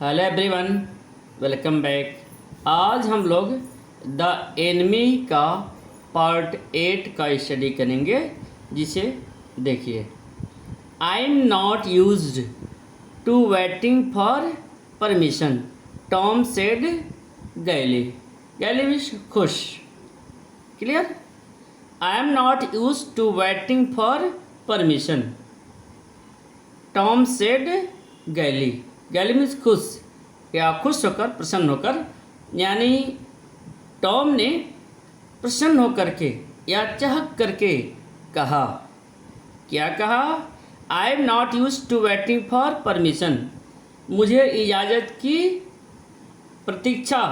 Hello everyone, welcome back. आज हम लोग द एनिमी का पार्ट 8 का स्टडी करेंगे, जिसे देखिए। I am not used to waiting for permission, Tom said gaily. Gaily means खुश। Clear? I am not use to waiting for permission, Tom said gaily. Gaily means खुश या खुश होकर, प्रसन्न होकर। यानी टॉम ने प्रसन्न होकर के या चहक करके कहा। क्या कहा? I am not use to waiting for permission. मुझे इजाज़त की प्रतीक्षा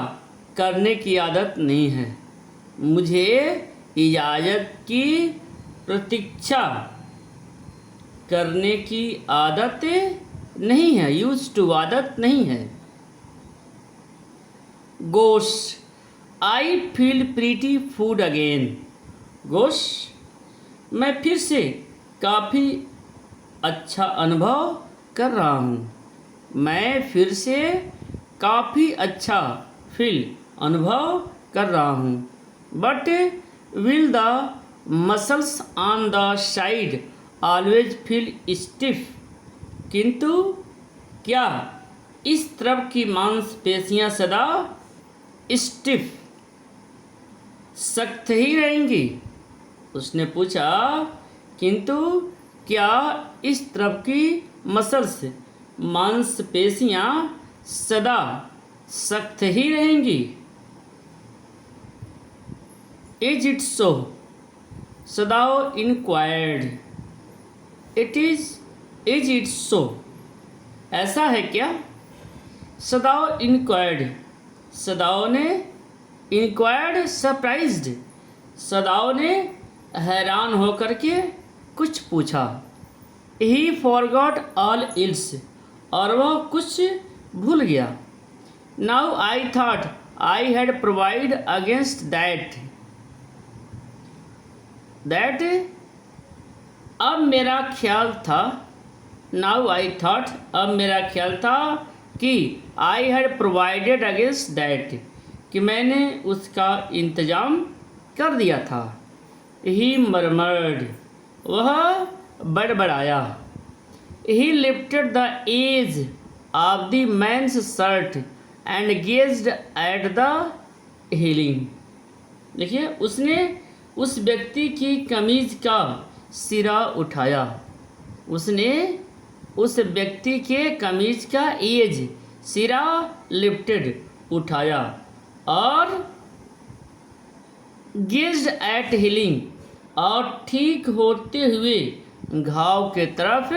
करने की आदत नहीं है। मुझे इजाज़त की प्रतीक्षा करने की आदत नहीं है। यूज टू आदत नहीं है। Gosh, I feel pretty food again. Gosh, मैं फिर से काफ़ी अच्छा अनुभव कर रहा हूँ। मैं फिर से काफ़ी अच्छा अनुभव कर रहा हूँ। But will the muscles on the side always feel stiff. किंतु क्या इस तरफ की मांसपेशियां सदा स्टिफ, सख्त ही रहेंगी? उसने पूछा, किंतु क्या इस तरफ की मसल्स, मांसपेशियां सदा सख्त ही रहेंगी? Is it so? Sadao inquired. Is it so? ऐसा है क्या? सदाओ इंक्वायर्ड। सदाओ ने इंक्वायर्ड सरप्राइज्ड। सदाओ ने हैरान होकर के कुछ पूछा। ही फॉरगॉट ऑल इल्स। और वह कुछ भूल गया। Now I thought I had provide against that. अब मेरा ख्याल था। नाउ आई थॉट, अब मेरा ख्याल था कि I had provided against that, कि मैंने उसका इंतज़ाम कर दिया था। He murmured. वह बड़बड़ाया। He lifted the edge of the man's shirt and gazed at the healing. देखिए, उसने उस व्यक्ति की कमीज का सिरा उठाया। उसने उस व्यक्ति के कमीज का एज, सिरा, लिफ्टेड, उठाया और गेज्ड एट हीलिंग, और ठीक होते हुए घाव के तरफ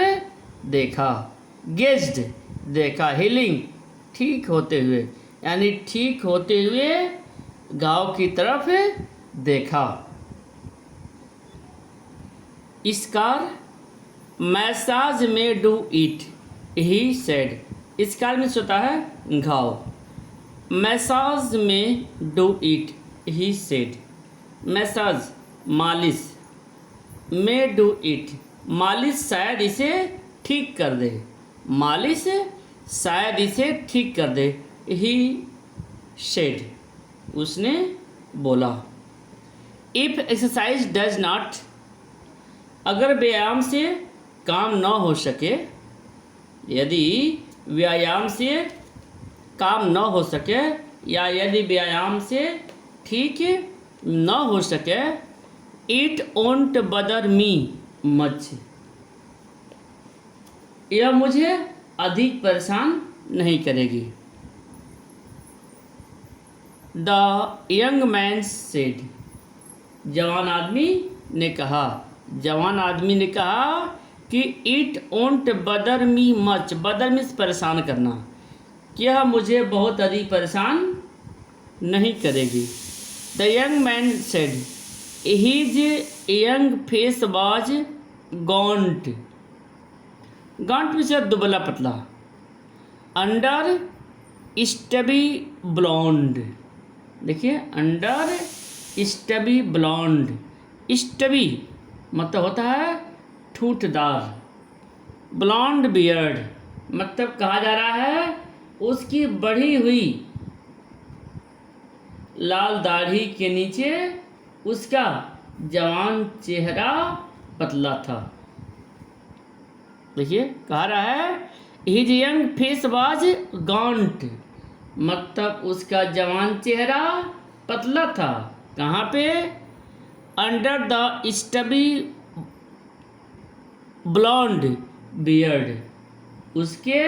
देखा। गेज्ड देखा, हीलिंग ठीक होते हुए, यानी ठीक होते हुए घाव की तरफ देखा। स्कार, मैसाज में do it, he said. Scar means होता है घाव। मैसाज में do it, he said. Massage मालिश, में डू इट मालिश शायद इसे ठीक कर दे। मालिश शायद इसे ठीक कर दे। ही सेड, उसने बोला। इफ एक्सरसाइज डज नॉट, अगर व्यायाम से काम न हो सके, यदि व्यायाम से काम न हो सके, या यदि व्यायाम से ठीक न हो सके, इट ओंट बदर मी मच, यह मुझे अधिक परेशान नहीं करेगी। द यंग मैन सेड, जवान आदमी ने कहा। जवान आदमी ने कहा कि इट ओंट बदर मी मच। बदर मीन्स परेशान करना, कि यह मुझे बहुत अधिक परेशान नहीं करेगी। The young man said, his young face was gaunt. Gaunt means दुबला पतला। Under stubby blond. देखिए, अंडर स्टबी ब्लॉन्ड। स्टबी मतलब होता है ठूठदार। ब्लॉन्ड बियर्ड मतलब कहा जा रहा है उसकी बढ़ी हुई लाल दाढ़ी के नीचे उसका जवान चेहरा पतला था। देखिए कह रहा है हिज यंग फेस वाज गॉन्ट, मतलब उसका जवान चेहरा पतला था। कहाँ पे? अंडर द स्टबी ब्लॉन्ड बियर्ड, उसके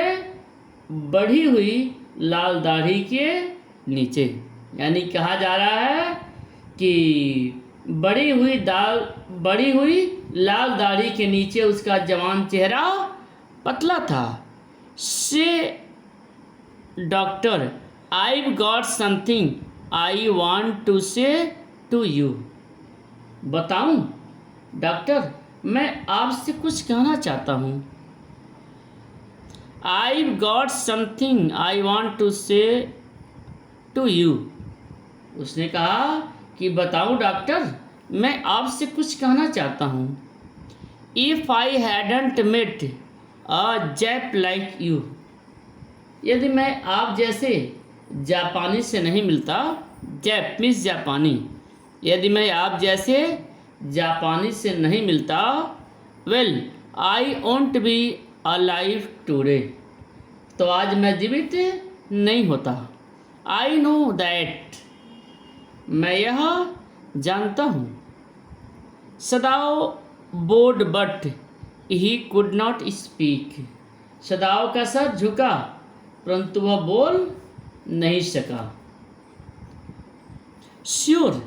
बढ़ी हुई लाल दाढ़ी के नीचे। यानी कहा जा रहा है कि बढ़ी हुई लाल दाढ़ी के नीचे उसका जवान चेहरा पतला था। Say doctor I got something I want to say to you. बताऊं डॉक्टर, मैं आपसे कुछ कहना चाहता हूँ। I got something I want to say to you. उसने कहा कि बताऊं डॉक्टर, मैं आपसे कुछ कहना चाहता हूँ। If I hadn't met a Jap like you, यदि मैं आप जैसे जापानी से नहीं मिलता, जैप मीन्स जापानी, यदि मैं आप जैसे जापानी से नहीं मिलता, well I won't be alive today, तो आज मैं जीवित नहीं होता। आई नो दैट, मैं यह जानता हूँ। Sadao bowed but he could not speak, Sadao का सर झुका परंतु वह बोल नहीं सका। श्योर,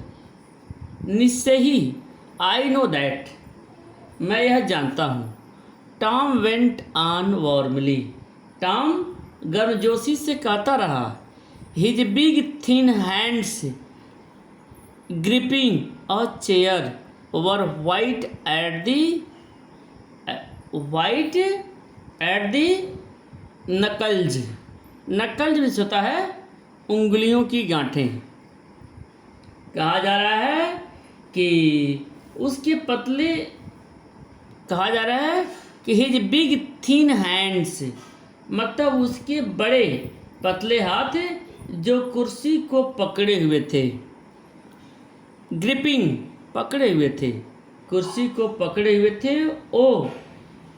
निश्चय ही, आई नो दैट, मैं यह जानता हूँ। Tom went on warmly, Tom गर्मजोशी से कहता रहा। His big thin hands gripping a chair were white at the knuckles, knuckles भी होता है उंगलियों की गांठें। कहा जा रहा है कि उसके पतले, कहा जा रहा है कि हिज बिग थिन हैंड्स, मतलब उसके बड़े पतले हाथ जो कुर्सी को पकड़े हुए थे। ग्रिपिंग, पकड़े हुए थे, कुर्सी को पकड़े हुए थे। ओ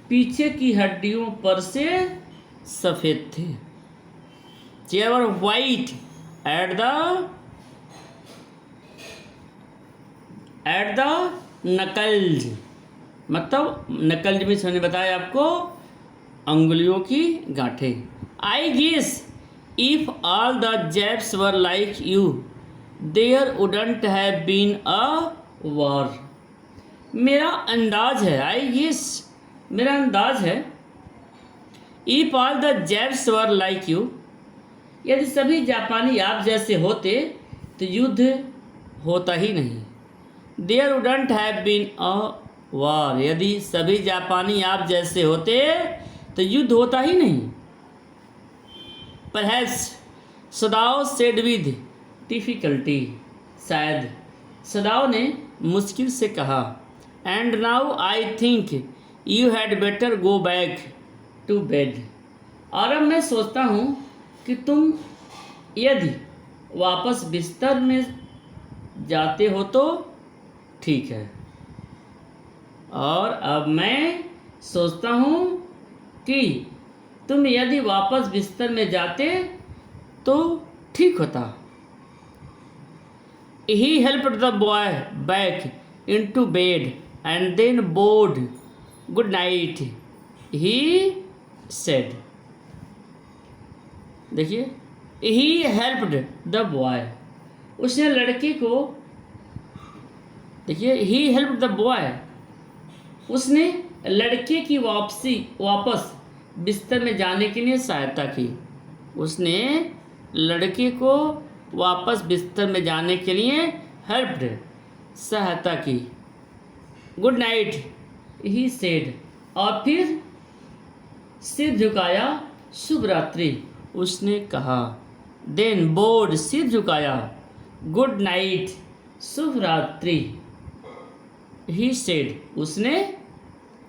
पीछे की हड्डियों पर से सफ़ेद थे। Chair were white at the knuckles, मतलब नकल्ज में मैंने बताया आपको अंगुलियों की गांठें। I guess if all the Japs were like you there wouldn't have been a war. मेरा अंदाज है, आई गेस मेरा अंदाज है, if all the Japs were like you, यदि सभी जापानी आप जैसे होते तो युद्ध होता ही नहीं। There wouldn't have been a war, यदि सभी जापानी आप जैसे होते तो युद्ध होता ही नहीं। Perhaps, Sadao said with difficulty, शायद सदाओ ने मुश्किल से कहा। And now I think you had better go back to bed, और अब मैं सोचता हूँ कि तुम यदि वापस बिस्तर में जाते हो तो ठीक है। और अब मैं सोचता हूँ कि तुम यदि वापस बिस्तर में जाते तो ठीक होता। He helped the boy back into bed and then bade good night, he said. देखिए, ही हेल्प्ड द बॉय, उसने लड़के को, देखिए ही हेल्प्ड द बॉय, उसने लड़के की वापस बिस्तर में जाने के लिए सहायता की। उसने लड़के को वापस बिस्तर में जाने के लिए हेल्प्ड, सहायता की। गुड नाइट ही सेड, और फिर सिर झुकाया, शुभ रात्रि उसने कहा। देन बोर्ड, सिर झुकाया, गुड नाइट, शुभ रात्रि, ही सेड, उसने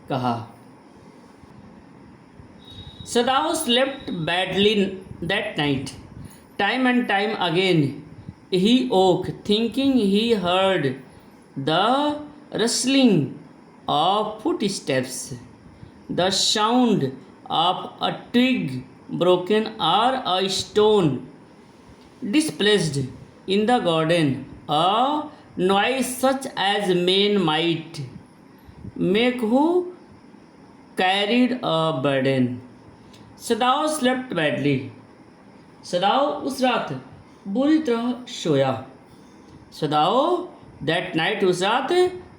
कहा। Sadao slept badly That night, time and time again, he woke, thinking he heard the rustling of footsteps, the sound of a twig broken or a stone displaced in the garden, a noise such as men might make who carried a burden. Sadao slept badly. सदाओ उस रात बुरी तरह सोया. सदाओ that night उस रात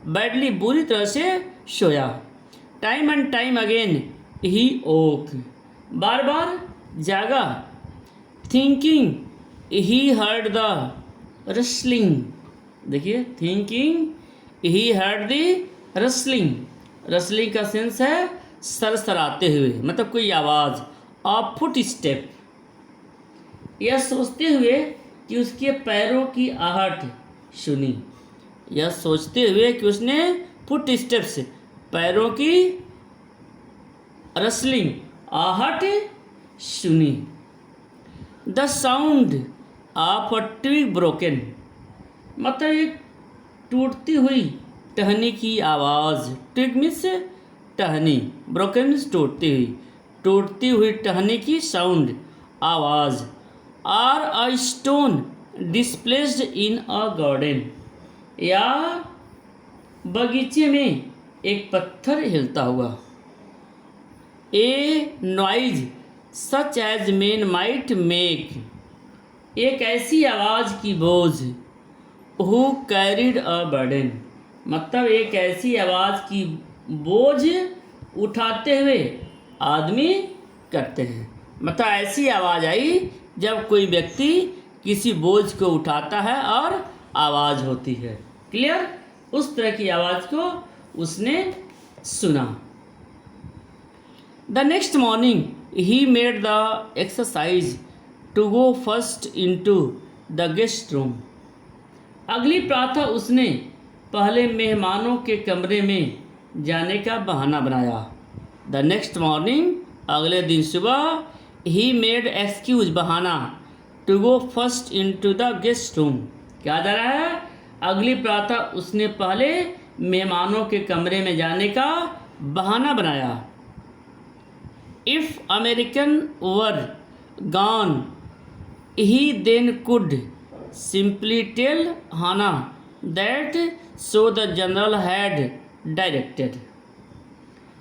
badly बुरी तरह से सोया. Time and time again he woke, बार बार जागा. Thinking he heard the rustling. देखिए, thinking he heard the rustling. Rustling का सेंस है सरसराते हुए, मतलब कोई आवाज़. ऑफ फुट स्टेप, यह सोचते हुए कि उसके पैरों की आहट सुनी. यह सोचते हुए कि उसने फुट स्टेप्स, पैरों की रसलिंग, आहट सुनी. The sound of a twig broken, मतलब एक टूटती हुई टहनी की आवाज़. ट्विग मीन्स टहनी, ब्रोकन मीन्स टूटती हुई. टूटती हुई टहनी की साउंड, आवाज़. Or a stone displaced in a garden, या बगीचे में एक पत्थर हिलता हुआ. A noise such as men might make, एक ऐसी आवाज़ की बोझ. हु कैरिड अ बर्डन, मतलब एक ऐसी आवाज़ की बोझ उठाते हुए आदमी करते हैं. मतलब ऐसी आवाज़ आई जब कोई व्यक्ति किसी बोझ को उठाता है और आवाज़ होती है. क्लियर? उस तरह की आवाज़ को उसने सुना. The next morning he made the exercise to go first into the guest room. अगली प्रातः उसने पहले मेहमानों के कमरे में जाने का बहाना बनाया. द नेक्स्ट मॉर्निंग, अगले दिन सुबह, ही मेड एक्सक्यूज, बहाना, to go first into the guest room. क्या जा रहा है? अगली प्रातः उसने पहले मेहमानों के कमरे में जाने का बहाना बनाया. If American were gone he then could simply tell Hana that so the general had directed.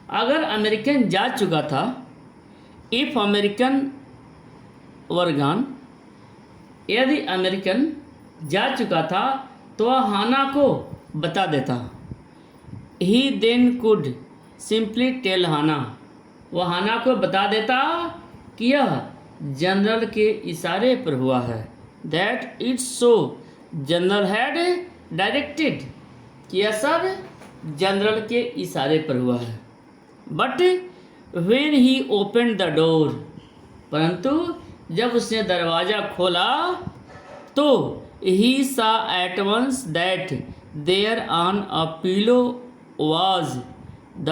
अगर अमेरिकन जा चुका था, इफ़ अमेरिकन वर गॉन, यदि अमेरिकन जा चुका था तो वह हाना को बता देता. He then could simply tell Hana, वह हाना को बता देता कि यह जनरल के इशारे पर हुआ है. That it's so general had directed, कि यह सब जनरल के इशारे पर हुआ है. But when he open the door, परंतु जब उसने दरवाज़ा खोला तो he saw at once that there on a pillow was the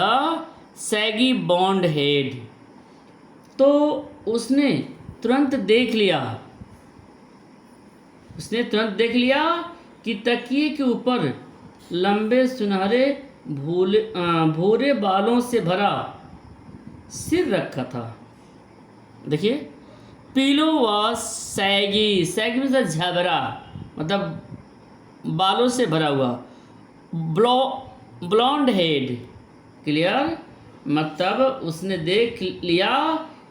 shaggy blond head. तो उसने तुरंत देख लिया कि तकिए के ऊपर लंबे सुनहरे भूरे बालों से भरा सिर रखा था. देखिए, पीलो व सैगी, सैगी में झबरा, मतलब बालों से भरा हुआ. ब्लॉन्ड हेड, क्लियर, मतलब उसने देख लिया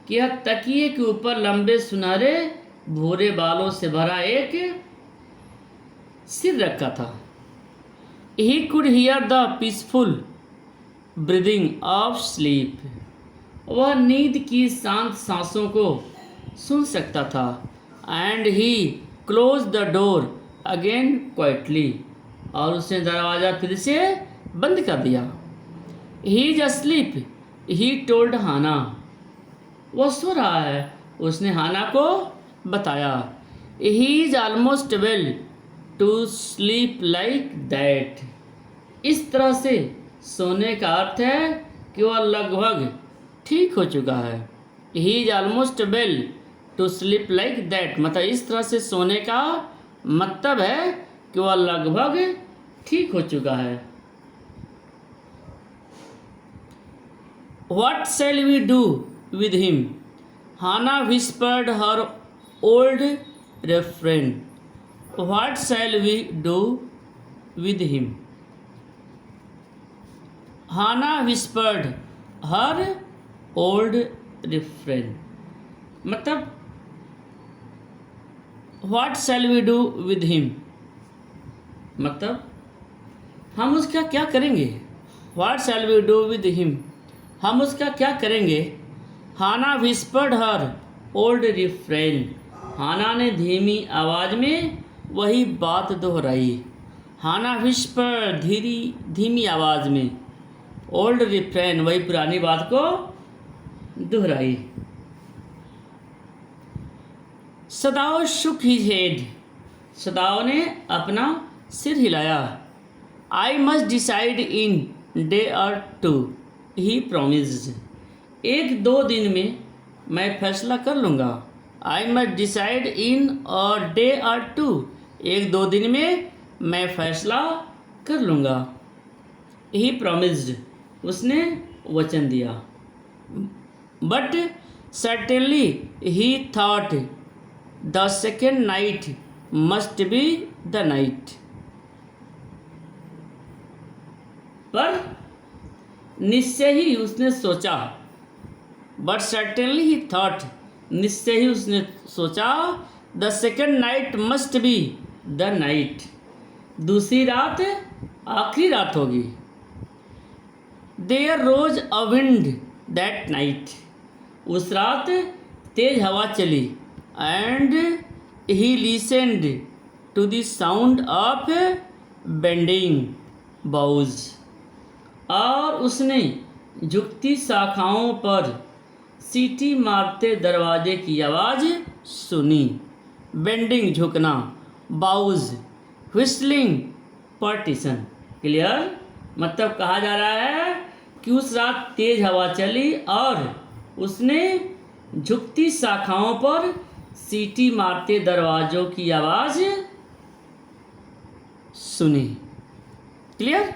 कि यह तकिए के ऊपर लंबे सुनहरे भूरे बालों से भरा एक सिर रखा था. He could hear the peaceful breathing of sleep. वह नींद की शांत सांसों को सुन सकता था. And he closed the door again quietly. और उसने दरवाज़ा फिर से बंद कर दिया. He is asleep, he told हाना. वह सो रहा है, उसने हाना को बताया. He is almost well to sleep like that. इस तरह से सोने का अर्थ है कि वह लगभग ठीक हो चुका है. He is almost well to sleep like that, मतलब इस तरह से सोने का मतलब है कि वह लगभग ठीक हो चुका है। What shall we do with him? Hannah whispered her old refrain. What shall we do with him? Hannah whispered her old refrain. मतलब What shall we do with him? मतलब हम उसका क्या करेंगे। What shall we do with him? हम उसका क्या करेंगे। हाना whispered her old refrain. हाना ने धीमी आवाज़ में वही बात दोहराई। हाना whispered धीमी आवाज़ में, old refrain वही पुरानी बात को दोहराई। सदाओ shook his head. सदाओ ने अपना सिर हिलाया। I must decide in day or two, he promised. 1-2 दिन में मैं फैसला कर लूँगा। I must decide in a day or two. 1-2 दिन में मैं फैसला कर लूँगा। He promised. उसने वचन दिया। But certainly he thought the second night must be the night. पर निश्चय ही उसने सोचा, but certainly he thought, निश्चय ही उसने सोचा, the second night must be the night. दूसरी रात आखिरी रात होगी। There rose a wind that night. उस रात तेज हवा चली। And he listened to the sound of bending boughs. और उसने झुकती शाखाओं पर सीटी मारते दरवाजे की आवाज़ सुनी। बेंडिंग झुकना, बाउज व्हिस्टलिंग पार्टीशन। क्लियर, मतलब कहा जा रहा है कि उस रात तेज हवा चली और उसने झुकती शाखाओं पर सीटी मारते दरवाजों की आवाज़ सुनी। क्लियर।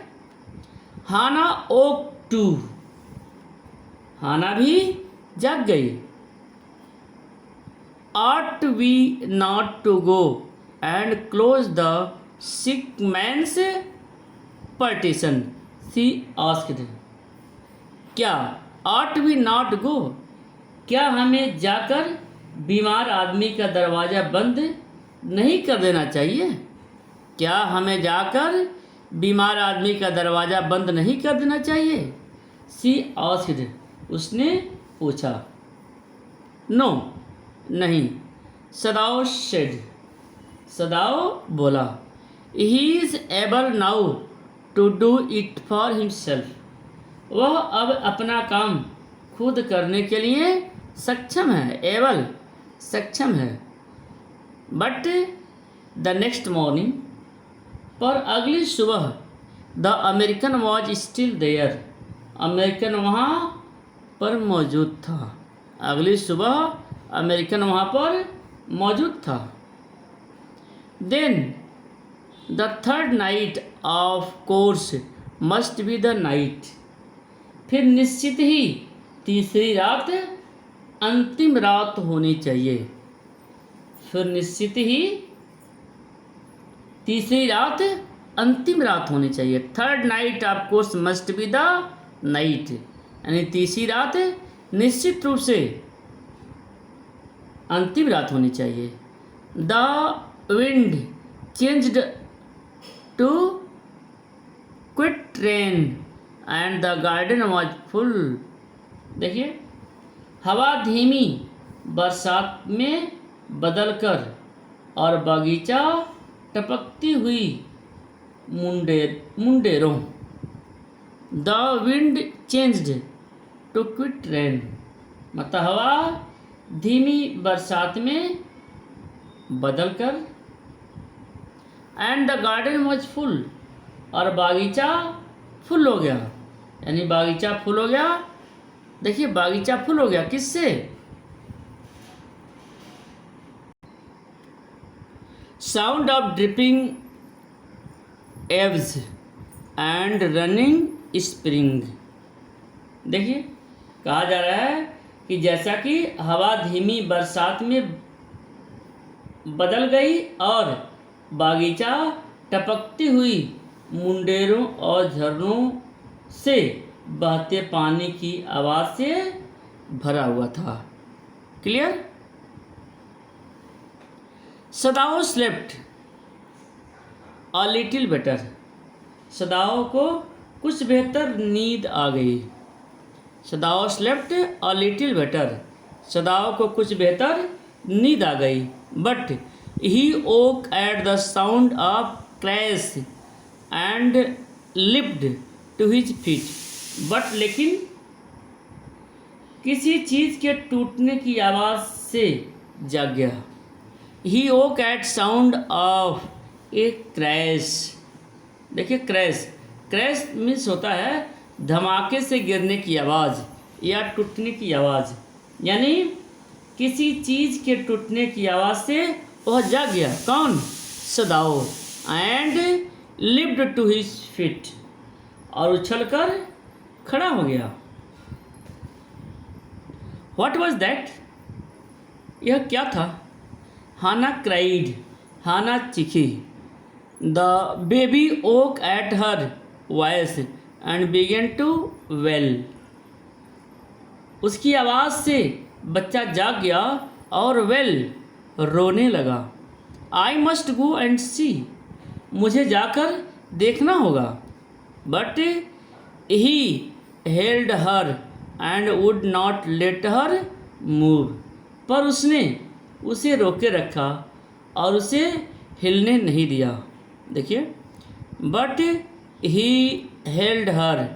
हाना ओक टू, हाना भी जाग गई। Ought we not to go and close the sick man's partition? She asked. क्या ought we not go? क्या हमें जाकर बीमार आदमी का दरवाज़ा बंद नहीं कर देना चाहिए? क्या हमें जाकर बीमार आदमी का दरवाज़ा बंद नहीं कर देना चाहिए? She asked. उसने पूछा। No, नहीं। सदाओ said. सदाओ बोला। He is able now to do it for himself. वह अब अपना काम खुद करने के लिए सक्षम है। एबल सक्षम है। बट द नेक्स्ट मॉर्निंग, पर अगली सुबह, the American was still there, American वहाँ पर मौजूद था। अगली सुबह अमेरिकन वहाँ पर मौजूद था। Then the third night of course must be the night, फिर निश्चित ही तीसरी रात अंतिम रात होनी चाहिए। फिर निश्चित ही तीसरी रात अंतिम रात होनी चाहिए। Third night of course must be the night, यानी तीसरी रात निश्चित रूप से अंतिम रात होनी चाहिए। The wind changed to quiet rain and the garden was full. देखिए, हवा धीमी बरसात में बदलकर और बगीचा टपकती हुई मुंडेरों। The wind changed to quiet rain, मतलब हवा धीमी बरसात में बदलकर, and the garden was full, और बागीचा फुल हो गया, यानी बागीचा फुल हो गया। देखिए, बागीचा फुल हो गया किससे? Sound of dripping Aves and running spring. देखिए कहा जा रहा है कि जैसा कि हवा धीमी बरसात में बदल गई और बागीचा टपकती हुई मुंडेरों और झरनों से बहते पानी की आवाज़ से भरा हुआ था। Clear. Sadao slept a little better. सदाओ को कुछ बेहतर नींद आ गई। Sadao slept a little better. सदाओ को कुछ बेहतर नींद आ गई। But he woke at the sound of crash and leapt to his feet. But लेकिन किसी चीज़ के टूटने की आवाज़ से जाग गया। He woke at sound of a crash. देखिए क्रैश, क्रैश मीन्स होता है धमाके से गिरने की आवाज़ या टूटने की आवाज़, यानी किसी चीज़ के टूटने की आवाज़ से वह जाग गया। कौन? Sadao. And leapt to his feet, और उछलकर खड़ा हो गया। What was that? यह क्या था? Hana cried. हाना चीखी। The baby woke at her voice and began to wail. उसकी आवाज़ से बच्चा जाग गया और वेल रोने लगा। आई मस्ट गो एंड सी। मुझे जाकर देखना होगा। But he held her and would not let her move. पर उसने उसे रोके रखा और उसे हिलने नहीं दिया। देखिए, बट ही हेल्ड हर,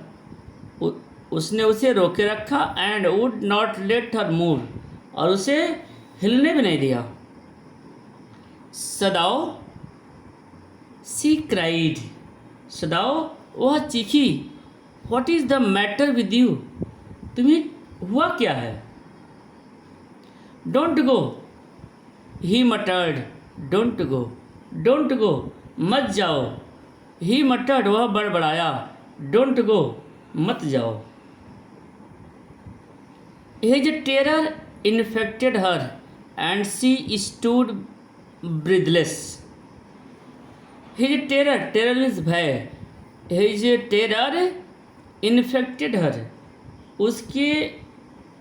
उसने उसे रोके रखा, and would not let her move, और उसे हिलने भी नहीं दिया। सदाओ सी क्राइड। सदाओ वह चीखी। What is the matter with you? तुम्हें हुआ क्या है? Don't go, he muttered. Don't go, don't go, मत जाओ। ही मटर्ड, वह बड़बड़ाया। डोंट गो, मत जाओ। His terror infected her and she stood breathless. His terror, terror means भय। हिज टेरर इन्फेक्टेड हर, उसके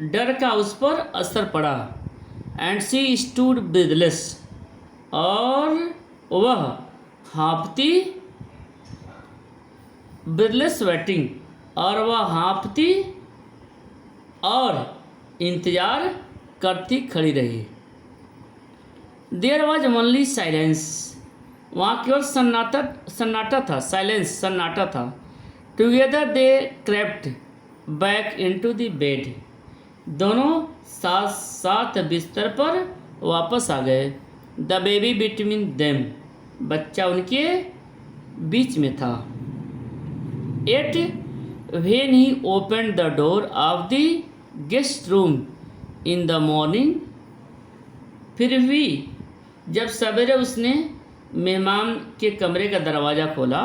डर का उस पर असर पड़ा। एंड शी स्टूड ब्रीथलेस, और वह हाँफती, ब्रीथलेस वेटिंग, और वह हाँफती और इंतज़ार करती खड़ी रही। There was only silence. वहाँ केवल सन्नाटा था। साइलेंस, सन्नाटा था। Together they crept back into the bed. दोनों साथ साथ बिस्तर पर वापस आ गए। द बेबी बिटवीन देम, बच्चा उनके बीच में था। Yet when he opened the door of the guest room in the morning. फिर भी जब सवेरे उसने मेहमान के कमरे का दरवाज़ा खोला,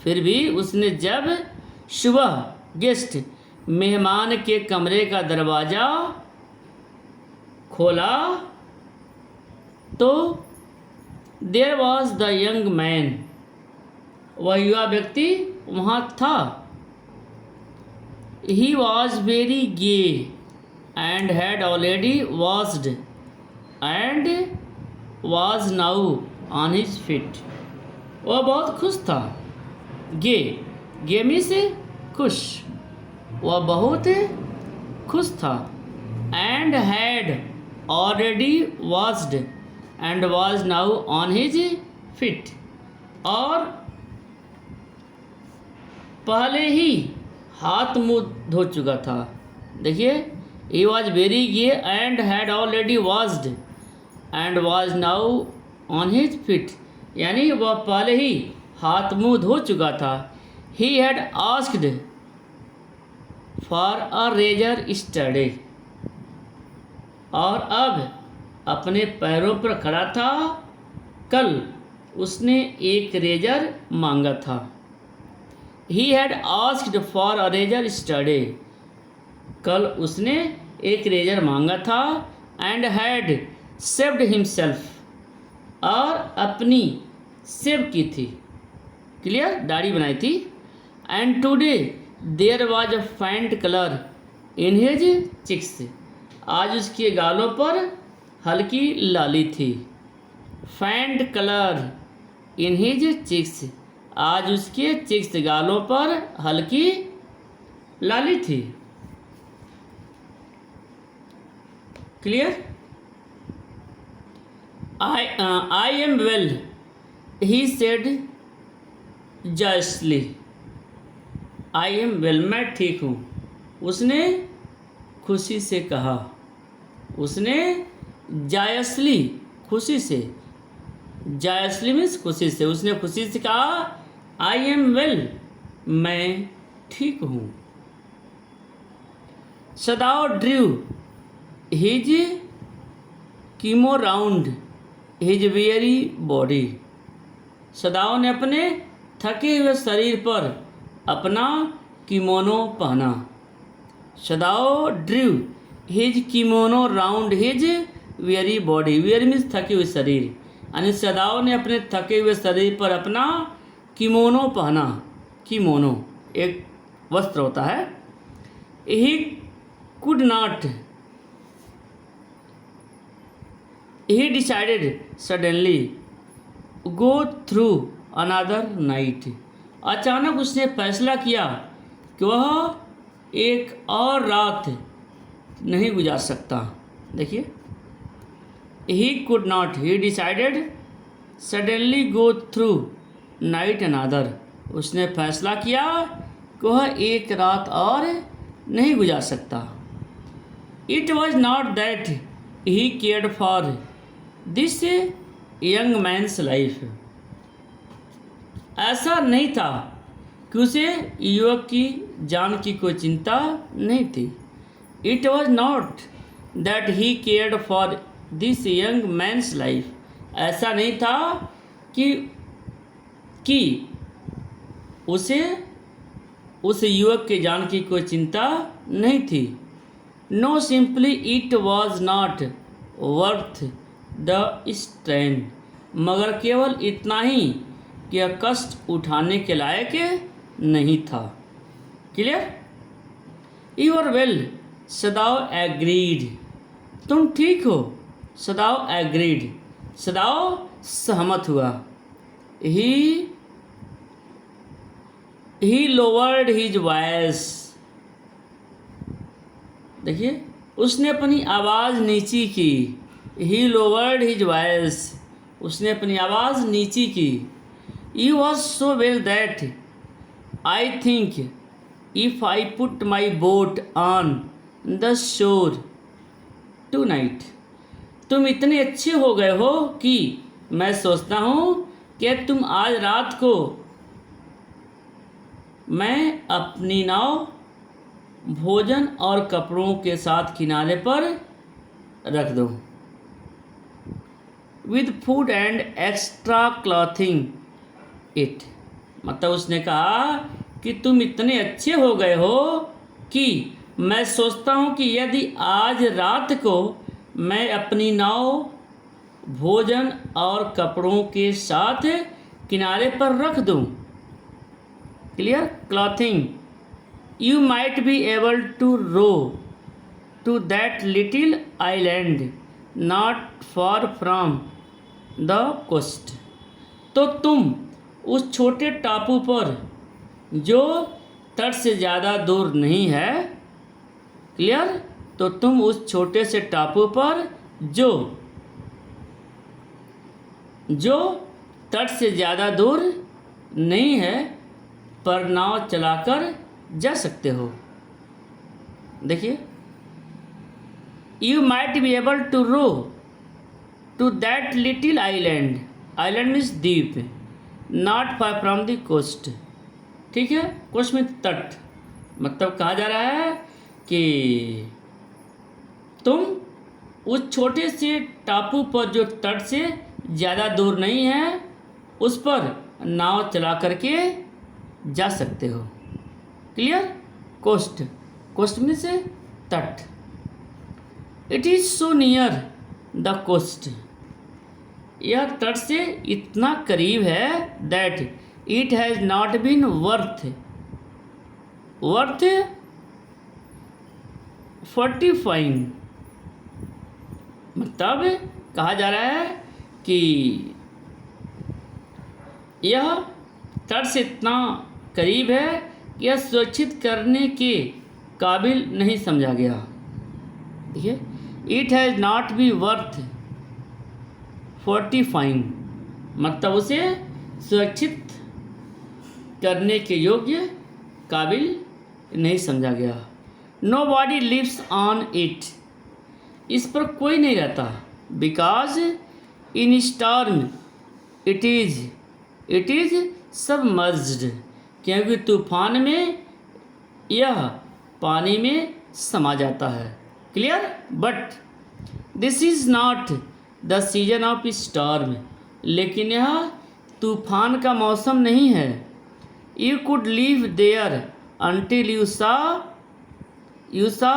फिर भी उसने जब सुबह गेस्ट मेहमान के कमरे का दरवाज़ा खोला तो there was the young man, वह युवा व्यक्ति वहाँ था। He was very gay and had already washed and was now on his feet. वह बहुत खुश था। गे, गेमी से खुश, वह बहुत खुश था। And had already washed and was now on his feet, और पहले ही हाथ मुँह धो चुका था। देखिए, he was very gay and had already washed and was now on his feet, यानी वह पहले ही हाथ मुँह धो चुका था। He had asked for a razor study, और अब अपने पैरों पर खड़ा था। कल उसने एक रेजर मांगा था। He had asked for a razor yesterday. कल उसने एक रेजर मांगा था। And had shaved himself. और अपनी सेव की थी, क्लियर, दाढ़ी बनाई थी। And today there was a faint color in his cheeks. आज उसके गालों पर हल्की लाली थी। faint color in his cheeks. आज उसके चिक्स गालों पर हल्की लाली थी, clear. I am well, he said joyously. I am well, मैं ठीक हूँ, उसने खुशी से कहा। उसने joyously, खुशी से, joyously मीन्स खुशी से, उसने खुशी से कहा I am well, मैं ठीक हूँ। Sadao drew his kimono round his weary body. सदाओ ने अपने थके हुए शरीर पर अपना किमोनो पहना। Sadao drew his kimono round his weary body. weary means थके हुए शरीर, यानी सदाओ ने अपने थके हुए शरीर पर अपना किमोनो पहना। किमोनो एक वस्त्र होता है। ही could not, he decided suddenly go through another night. अचानक उसने फैसला किया कि वह एक और रात नहीं गुजार सकता। देखिए, he could not, he decided suddenly go through night another. उसने फैसला किया कि वह एक रात और नहीं गुजार सकता। It was not that he cared for this young man's life. ऐसा नहीं था कि उसे युवक की जान की कोई चिंता नहीं थी। It was not that he cared for this young man's life. ऐसा नहीं था कि उसे उस युवक के जान की कोई चिंता नहीं थी। No simply it was not worth the strain. मगर केवल इतना ही कि यह कष्ट उठाने के लायक नहीं था, clear. You are well, Sadao agreed. तुम ठीक हो, सदाओ एग्रीड, सदाओ सहमत हुआ। He lowered his voice. देखिए, उसने अपनी आवाज़ नीची की। ही लोवर्ड हिज वॉइस, उसने अपनी आवाज़ नीची की। You was so well that I think if I put my boat on the shore tonight. तुम इतने अच्छे हो गए हो कि मैं सोचता हूँ कि तुम आज रात को मैं अपनी नाव भोजन और कपड़ों के साथ किनारे पर रख दूँ। With food and extra clothing it. मतलब उसने कहा कि तुम इतने अच्छे हो गए हो कि मैं सोचता हूँ कि यदि आज रात को मैं अपनी नाव भोजन और कपड़ों के साथ किनारे पर रख दूँ, clear. Clothing, you might be able to row to that little island not for from the coast. तो तुम उस छोटे टापू पर जो तट से ज़्यादा दूर नहीं है, क्लियर। तो तुम उस छोटे से टापू पर जो तट से ज़्यादा दूर नहीं है पर नाव चलाकर जा सकते हो। देखिए, you might be able to row to that little island. Island means द्वीप, not far from the coast. ठीक है, कोस्ट में तट, मतलब कहा जा रहा है कि तुम उस छोटे से टापू पर जो तट से ज़्यादा दूर नहीं है उस पर नाव चला करके जा सकते हो। क्लियर। कोस्ट, कोस्ट में से तट। It is so near the coast, यह तट से इतना करीब है that it has not been worth fortifying. मतलब कहा जा रहा है कि यह तट से इतना करीब है कि यह सुरक्षित करने के काबिल नहीं समझा गया। देखिए, it has not be worth fortifying, मतलब उसे सुरक्षित करने के योग्य काबिल नहीं समझा गया। Nobody lives on it, इस पर कोई नहीं रहता। Because in storm it is submerged, क्योंकि तूफान में यह पानी में समा जाता है। Clear. But this is not the season of storm, लेकिन यह तूफान का मौसम नहीं है। You could live there until you saw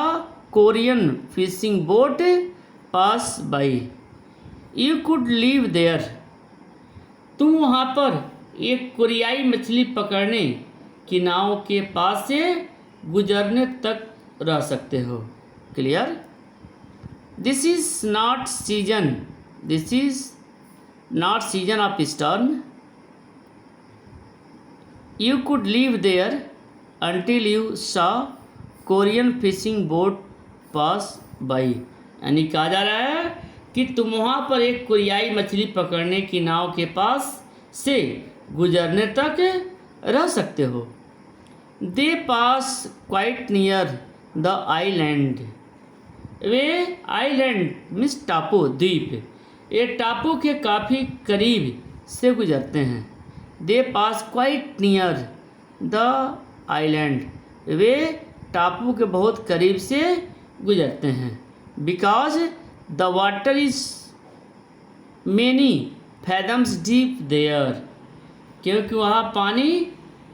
Korean fishing boat pass by. You could live there. तुम वहाँ पर एक कोरियाई मछली पकड़ने की नाव के पास से गुजरने तक रह सकते हो। Clear. This is not season of storm. You could live there until you saw Korean fishing boat pass by. यानी कहा जा रहा है कि तुम वहाँ पर एक कोरियाई मछली पकड़ने की नाव के पास से गुजरने तक रह सकते हो। They pass quite near the island, वे आइलैंड मीन्स टापू, द्वीप, ये टापू के काफ़ी करीब से गुजरते हैं। They pass quite near the island, वे टापू के बहुत करीब से गुजरते हैं। Because the water is many fathoms deep there, क्योंकि वहाँ पानी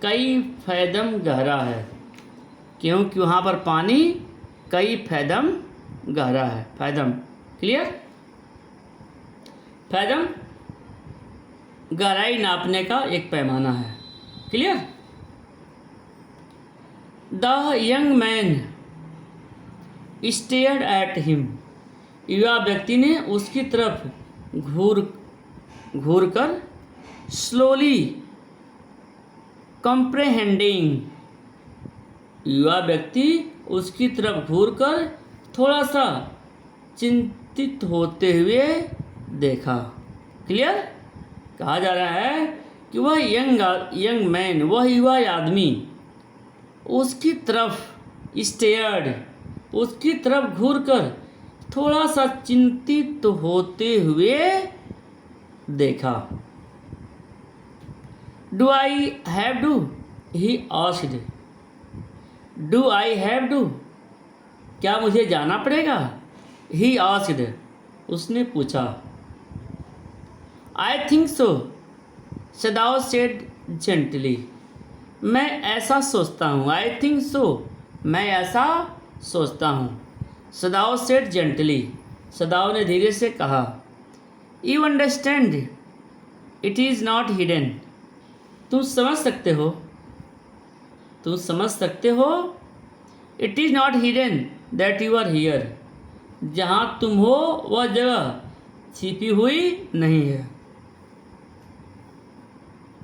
कई फैदम गहरा है। क्योंकि वहाँ पर पानी कई फैदम गहरा है। Fathom, clear. फैदम गहराई नापने का एक पैमाना है। Clear. The young man stared at him, युवा व्यक्ति ने उसकी तरफ घूर कर स्लोली कॉम्प्रहेंडिंग, युवा व्यक्ति उसकी तरफ घूर कर थोड़ा सा चिंतित होते हुए देखा। क्लियर। कहा जा रहा है कि वह यंग मैन, वह युवा आदमी उसकी तरफ स्टेयर्ड, उसकी तरफ घूरकर थोड़ा सा चिंतित होते हुए देखा। Do I have to, he asked. Do I have to, क्या मुझे जाना पड़ेगा? ही आस्क्ड, उसने पूछा। I think so, Sadao said gently, मैं ऐसा सोचता हूँ। आई थिंक सो, मैं ऐसा सोचता हूँ। सदाओ सेड जेंटली, सदाओ ने धीरे से कहा। You understand it is not hidden, तुम समझ सकते हो, तुम समझ सकते हो। It is not hidden that you are here, जहाँ तुम हो वह जगह छिपी हुई नहीं है।